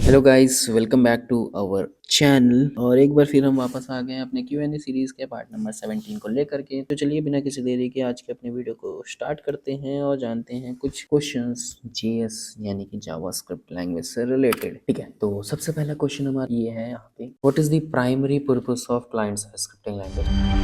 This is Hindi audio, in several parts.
Hello guys, welcome back to our channel. और एक बार फिर हम वापस आ गए हैं अपने Q&A सीरीज़ के पार्ट नंबर 17 को लेकर के। तो चलिए बिना किसी देरी के आज के अपने वीडियो को स्टार्ट करते हैं और जानते हैं कुछ क्वेश्चंस JS यानी कि जावास्क्रिप्ट लैंग्वेज से रिलेटेड। ठीक है, तो सबसे पहला क्वेश्चन हमारा ये है यहाँ पे, what is the primary purpose of client side scripting language.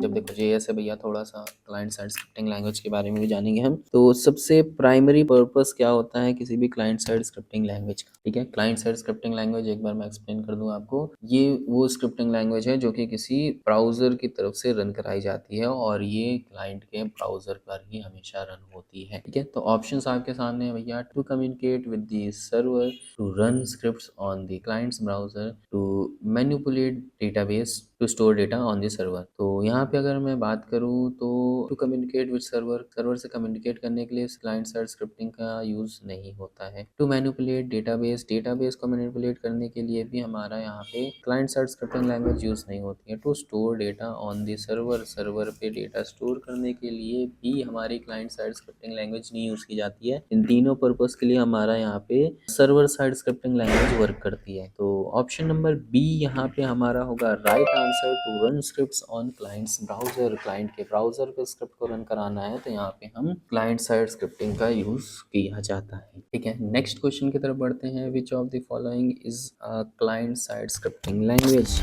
जब देखो JS है भैया, थोड़ा सा क्लाइंट साइड स्क्रिप्टिंग लैंग्वेज के बारे में भी जानेंगे हम। तो सबसे प्राइमरी पर्पस क्या होता है किसी भी क्लाइंट साइड स्क्रिप्टिंग लैंग्वेज का। ठीक है, क्लाइंट साइड स्क्रिप्टिंग लैंग्वेज एक बार मैं एक्सप्लेन कर दूं आपको। ये वो स्क्रिप्टिंग लैंग्वेज है जो कि किसी ब्राउजर की तरफ से रन कराई जाती है और ये क्लाइंट के ब्राउजर पर ही हमेशा रन होती है। ठीक है, तो ऑप्शंस आपके सामने है भैया। To communicate with the server, to run scripts on the clients browser, to manipulate database, to store data on the server. तो यहाँ पे अगर मैं बात करूँ तो to communicate with server, server से कम्युनिकेट करने के लिए क्लाइंट साइड स्क्रिप्टिंग का यूज़ नहीं होता है। टू मैनिपुलेट डेटाबेस, डेटाबेस को मैनिपुलेट करने के लिए भी हमारा यहाँ पे client side scripting language use नहीं होती है। To store data on the server, server पे डेटा स्टोर करने के लिए भी हमारी क्लाइंट साइड स्क्रिप्टिंग लैंग्वेज नहीं यूज़ की जाती है। इन तीनों पर्पस के लिए हमारा यहाँ पे server side scripting language work करती है। तो ऑप्शन नंबर बी यहाँ पे हमारा होगा right answer. To run scripts on client's browser, client के ब्राउजर पे स्क्रिप्ट को रन कराना है तो यहाँ पे हम क्लाइंट साइड स्क्रिप्टिंग का यूज किया जाता है। ठीक है, नेक्स्ट क्वेश्चन की तरफ बढ़ते हैं। Which of the following is a client side scripting language.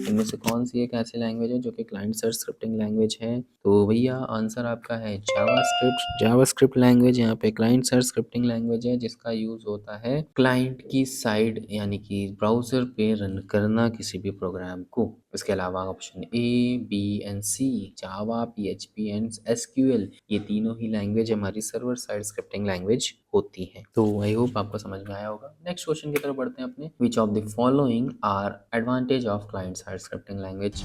इनमें से कौन सी एक ऐसी लैंग्वेज है जो कि क्लाइंट साइड स्क्रिप्टिंग लैंग्वेज है। तो भैया आंसर आपका है जावास्क्रिप्ट। जावास्क्रिप्ट लैंग्वेज यहाँ पे क्लाइंट साइड स्क्रिप्टिंग लैंग्वेज है जिसका यूज होता है क्लाइंट की साइड यानी कि ब्राउजर पे रन करना किसी भी प्रोग्राम को। इसके अलावा option A, B and C, Java, PHP and SQL, ये तीनों ही लैंग्वेज हमारी सर्वर साइड स्क्रिप्टिंग लैंग्वेज होती है। तो आई होप आपको समझ में आया होगा। नेक्स्ट क्वेश्चन की तरफ बढ़ते हैं अपने। Which of the following are advantage of client side scripting language.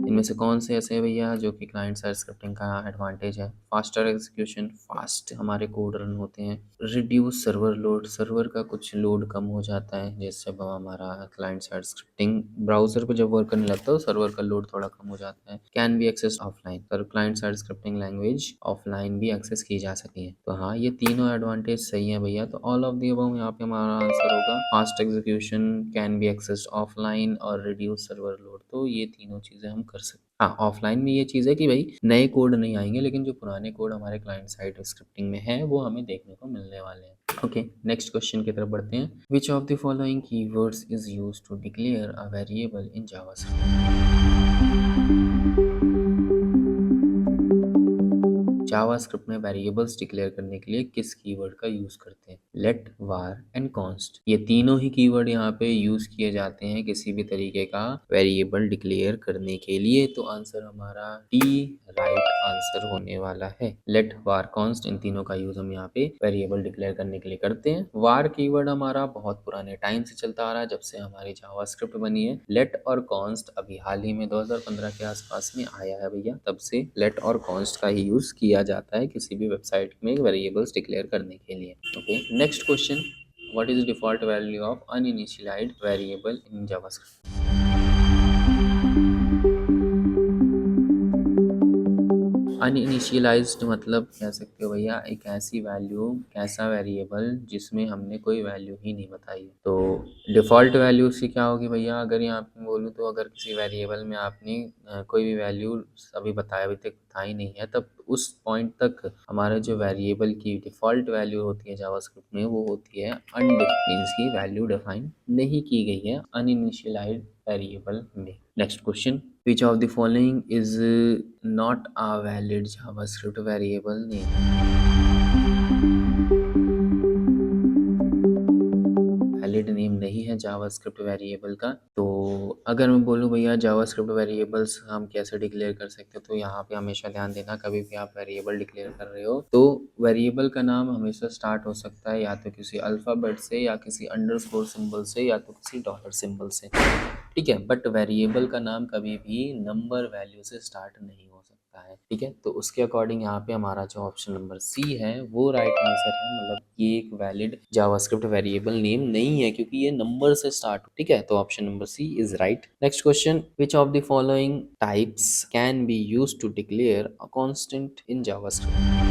इनमें से कौन से ऐसे हैं भैया जो कि क्लाइंट साइड स्क्रिप्टिंग का एडवांटेज है। फास्टर एग्जीक्यूशन, फास्ट हमारे कोड रन होते हैं। रिड्यूस सर्वर लोड, सर्वर का कुछ लोड कम हो जाता है जिससे हमारा क्लाइंट साइड स्क्रिप्टिंग ब्राउजर पे जब वर्क करने लगता है तो सर्वर का लोड थोड़ा कम हो जाता है। कैन बी एक्सेस ऑफलाइन, पर client side scripting language offline भी एक्सेस की जा सकती है। तो हाँ, ये तीनों एडवांटेज सही है भैया। तो ऑल ऑफ दी अबव यहाँ पे हमारा आंसर होगा fast execution, can be access offline और रिड्यूस सर्वर लोड। तो ये तीनों चीजें हम कर सकते हैं। हाँ, ऑफलाइन में ये चीज़ है कि भाई नए कोड नहीं आएंगे, लेकिन जो पुराने कोड हमारे क्लाइंट साइड स्क्रिप्टिंग में है वो हमें देखने को मिलने वाले हैं। ओके, नेक्स्ट क्वेश्चन की तरफ बढ़ते हैं। Which of the following keywords is used to declare a variable in JavaScript. JavaScript में वेरिएबल्स डिक्लेयर करने के लिए किस कीवर्ड का यूज करते हैं। लेट, वार एंड कॉन्स्ट, ये तीनों ही कीवर्ड यहाँ पे यूज किए जाते हैं किसी भी तरीके का वेरिएबल डिक्लेयर करने के लिए। तो आंसर हमारा डी राइट आंसर होने वाला है। लेट, वार, कॉन्स्ट, इन तीनों का यूज हम यहाँ पे वेरिएबल डिक्लेयर करने के लिए करते हैं। वार कीवर्ड हमारा बहुत पुराने टाइम से चलता आ रहा है, जब से हमारी जावास्क्रिप्ट बनी है। लेट और कॉन्स्ट अभी हाल ही में 2015 के आसपास में आया है भैया, तब से लेट और कॉन्स्ट का ही यूज किया जाता है किसी भी वेबसाइट में वेरिएबल्स डिक्लेयर करने के लिए। Okay, next question. What is the default value of uninitialized variable in JavaScript. Uninitialized मतलब कह सकते हो भैया एक ऐसी वैल्यू, ऐसा वेरिएबल जिसमें हमने कोई वैल्यू ही नहीं बताई। तो डिफ़ॉल्ट वैल्यू उसकी क्या होगी भैया, अगर यहाँ पे बोलूँ तो अगर किसी वेरिएबल में आपने कोई भी वैल्यू अभी बताया, अभी तक बताई नहीं है, तब उस पॉइंट तक हमारा जो वेरिएबल की डिफ़ॉल्ट वैल्यू होती है जावास्क्रिप्ट में वो होती है अनडिफाइंड, मींस की वैल्यू डिफाइन नहीं की गई है अनइनिशियलाइज्ड वेरिएबल में। Next question. Which of the following is not a valid JavaScript variable name? Valid name नहीं है जावास्क्रिप्ट वेरिएबल का। तो अगर मैं बोलूँ भैया जावास्क्रिप्ट वेरिएबल्स हम कैसे डिक्लेयर कर सकते हैं, तो यहाँ पे हमेशा ध्यान देना, कभी भी आप वेरिएबल डिक्लेयर कर रहे हो तो वेरिएबल का नाम हमेशा स्टार्ट हो सकता है या तो किसी अल्फ़ाबेट से या किसी अंडरस्कोर सिंबल से या तो किसी डॉलर सिंबल से। ठीक है, बट वेरिएबल का नाम कभी भी नंबर वैल्यू से स्टार्ट नहीं हो सकता है, ठीक है। तो उसके अकॉर्डिंग यहाँ पे हमारा जो ऑप्शन नंबर सी है वो राइट आंसर है, मतलब ये एक वैलिड जावास्क्रिप्ट वेरिएबल नेम नहीं है क्योंकि ये नंबर से स्टार्ट, ठीक है। तो option number C is right. Next question, which of the following types can be used to declare a constant in JavaScript.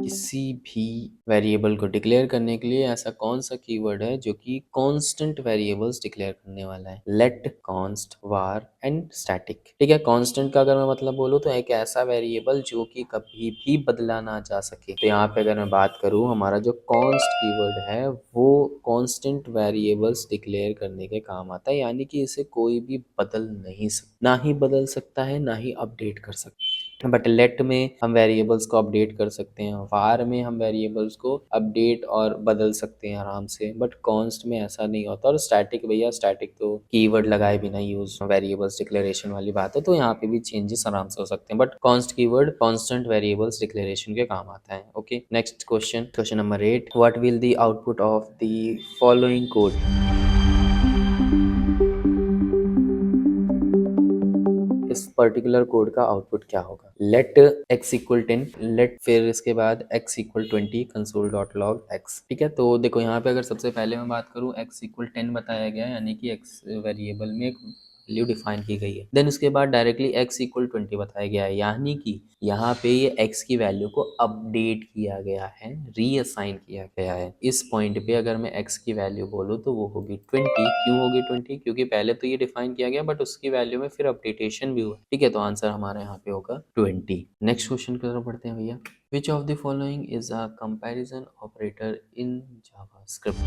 किसी भी वेरिएबल को डिक्लेयर करने के लिए ऐसा कौन सा कीवर्ड है जो कि कांस्टेंट वेरिएबल्स डिक्लेयर करने वाला है। Let, const, var and static, ठीक है। कांस्टेंट का अगर मैं मतलब बोलूँ तो एक ऐसा वेरिएबल जो कि कभी भी बदला ना जा सके। तो यहाँ पे अगर मैं बात करूँ, हमारा जो कॉन्स्ट कीवर्ड है वो कांस्टेंट वेरिएबल्स डिक्लेयर करने के काम आता है, यानी कि इसे कोई भी बदल नहीं सकता, ना ही बदल सकता है ना ही अपडेट कर सकता है। बट लेट में हम वेरिएबल्स को अपडेट कर सकते हैं, वार में हम वेरिएबल्स को अपडेट और बदल सकते हैं आराम से, बट कॉन्स्ट में ऐसा नहीं होता। और स्टैटिक, भैया स्टैटिक तो कीवर्ड लगाए बिना यूज वेरिएबल्स डिक्लेरेशन वाली बात है, तो यहाँ पे भी चेंजेस आराम से हो सकते हैं, but const keyword constant variables declaration के काम आता है। Okay, next question, question number 8, what will the output of the following code. इस पर्टिकुलर कोड का आउटपुट क्या होगा। लेट x इक्वल 10, लेट फिर इसके बाद x equal 20 console dot log x, ठीक है। तो देखो यहाँ पे अगर सबसे पहले मैं बात करूँ, x इक्वल 10 बताया गया है, यानी कि x वेरिएबल में एक वैल्यू डिफाइन की गई है। देन उसके बाद डायरेक्टली x इक्वल 20 बताया गया है, यानी कि यहाँ पे ये x की वैल्यू को अपडेट किया गया है, रीअसाइन किया गया है। इस पॉइंट पे अगर मैं x की वैल्यू बोलूँ तो वो होगी 20। क्यों होगी 20? क्योंकि पहले तो ये डिफाइन किया गया बट उसकी वैल्यू में फिर अपडेटेशन भी हुआ, ठीक है। तो आंसर हमारा यहाँ पे होगा 20। नेक्स्ट क्वेश्चन की तरफ बढ़ते हैं भैया। विच of the following is a comparison operator in JavaScript.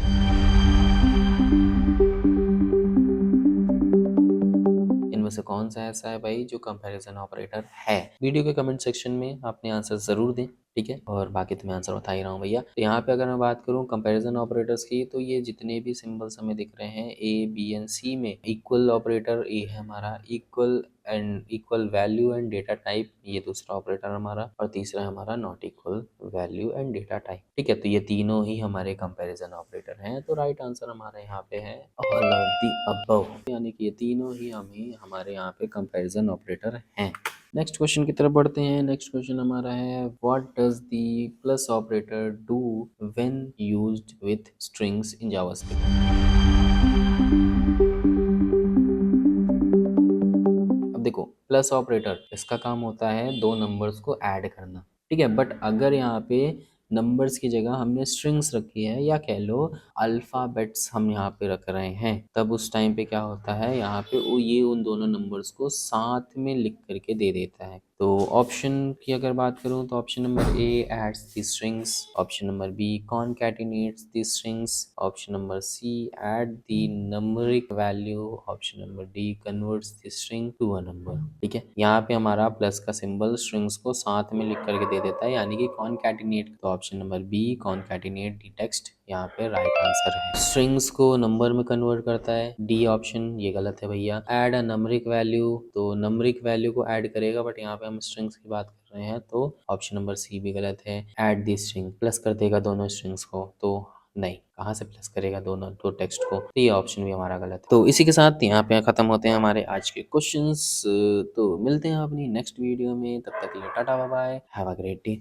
इनमें से कौन सा ऐसा है भाई जो कंपैरिजन ऑपरेटर है। वीडियो के कमेंट सेक्शन में अपने आंसर जरूर दें, ठीक है। और बाकी तो मैं आंसर बता ही रहा हूँ भैया। तो यहाँ पे अगर मैं बात करूँ कंपैरिजन ऑपरेटर्स की, तो ये जितने भी सिंबल्स हमें दिख रहे हैं ए बी एंड सी में, इक्वल ऑपरेटर ए है हमारा, equal and equal value and data type ये दूसरा ऑपरेटर हमारा, और तीसरा है हमारा not equal value and data type, ठीक है। तो ये तीनों ही हमारे कंपैरिजन ऑपरेटर हैं। तो राइट आंसर हमारे यहाँ पे है ऑल ऑफ द अबव, यानी कि ये तीनों ही हमारे यहाँ पे कंपैरिजन ऑपरेटर हैं। नेक्स्ट क्वेश्चन की तरफ बढ़ते हैं। नेक्स्ट क्वेश्चन हमारा है, what does the plus operator do when used with strings in JavaScript. अब देखो, प्लस ऑपरेटर इसका काम होता है दो नंबर्स को ऐड करना, ठीक है। बट अगर यहाँ पे नंबर्स की जगह हमने स्ट्रिंग्स रखी है, या कह लो अल्फ़ाबेट्स हम यहाँ पे रख रहे हैं, तब उस टाइम पे क्या होता है, यहाँ पे वो ये उन दोनों नंबर्स को साथ में लिख करके दे देता है। तो ऑप्शन की अगर बात करूँ तो option number A adds the strings, option number B concatenates the strings, option number C add the numeric value, option number D converts the string to a number, ठीक है। यहाँ पे हमारा प्लस का सिंबल स्ट्रिंग्स को साथ में लिख करके दे देता है, यानी कि कॉनकैटिनेट। तो option number B concatenate the text यहाँ पे राइट आंसर है। स्ट्रिंग्स को नंबर में कन्वर्ट करता है, डी ऑप्शन ये गलत है भैया। ऐड अ नंबरिक वैल्यू, तो नंबरिक वैल्यू को ऐड करेगा, बट यहाँ पे हम स्ट्रिंग्स की बात कर रहे हैं, तो ऑप्शन नंबर सी भी गलत है। ऐड दी स्ट्रिंग, प्लस कर देगा दोनों स्ट्रिंग्स को, तो नहीं, कहाँ से प्लस करेगा दोनों दो टेक्स्ट को, तो ये ऑप्शन भी हमारा गलत है। तो इसी के साथ यहाँ पे खत्म होते हैं हमारे आज के क्वेश्चंस। तो मिलते हैं अपनी नेक्स्ट वीडियो में, तब तक के लिए tata bye bye, have a great day.